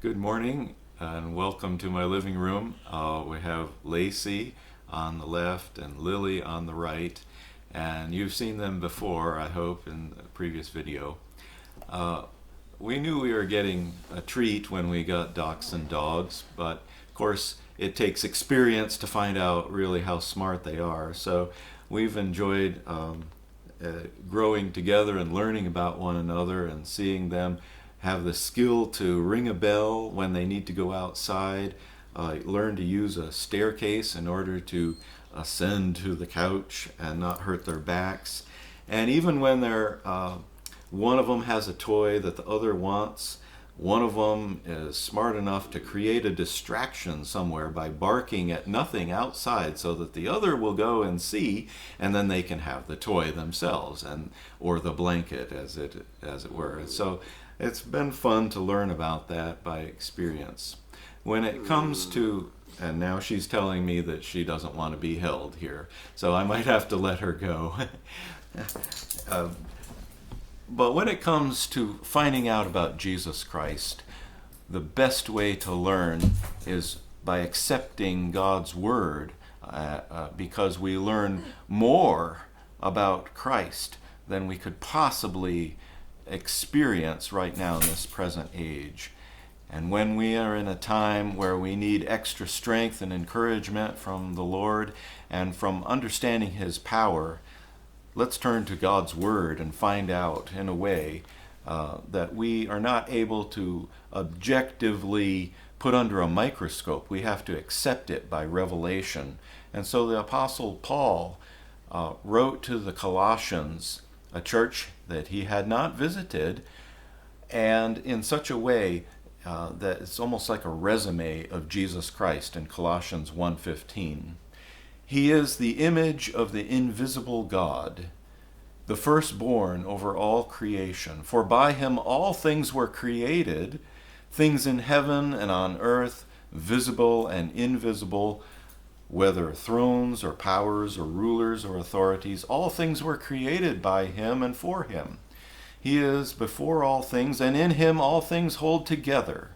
Good morning and welcome to my living room. We have Lacey on the left and Lily on the right, and you've seen them before, I hope, in the previous video. We knew we were getting a treat when we got dachshund dogs, but of course it takes experience to find out really how smart they are. So we've enjoyed growing together and learning about one another and seeing them have the skill to ring a bell when they need to go outside, learn to use a staircase in order to ascend to the couch and not hurt their backs. And even when one of them has a toy that the other wants, one of them is smart enough to create a distraction somewhere by barking at nothing outside so that the other will go and see, and then they can have the toy themselves, or the blanket as it were. So it's been fun to learn about that by experience. When it comes to, and now she's telling me that she doesn't want to be held here, so I might have to let her go. But when it comes to finding out about Jesus Christ, the best way to learn is by accepting God's Word, because we learn more about Christ than we could possibly experience right now in this present age. And when we are in a time where we need extra strength and encouragement from the Lord and from understanding His power, let's turn to God's Word and find out in a way that we are not able to objectively put under a microscope. We have to accept it by revelation. And so the Apostle Paul wrote to the Colossians, a church that he had not visited, and in such a way that it's almost like a resume of Jesus Christ in Colossians 1:15. He is the image of the invisible God, the firstborn over all creation. For by him all things were created, things in heaven and on earth, visible and invisible, whether thrones or powers or rulers or authorities, all things were created by him and for him. He is before all things, and in him all things hold together.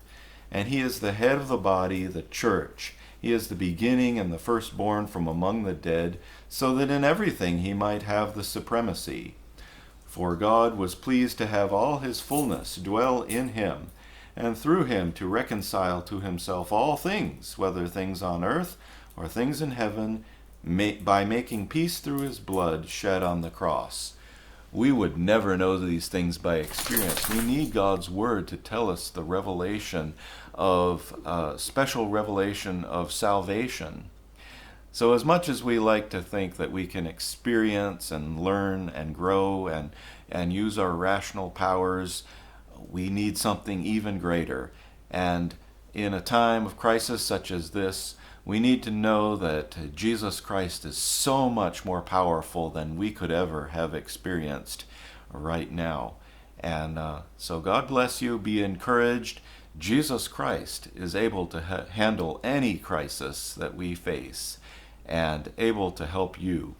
And he is the head of the body, the church. He is the beginning and the firstborn from among the dead, so that in everything he might have the supremacy. For God was pleased to have all his fullness dwell in him, and through him to reconcile to himself all things, whether things on earth or things in heaven, by making peace through his blood shed on the cross. We would never know these things by experience. We need God's Word to tell us the revelation of, special revelation of salvation. So as much as we like to think that we can experience and learn and grow and use our rational powers, we need something even greater. And in a time of crisis such as this, we need to know that Jesus Christ is so much more powerful than we could ever have experienced right now. And so God bless you. Be encouraged. Jesus Christ is able to handle any crisis that we face and able to help you.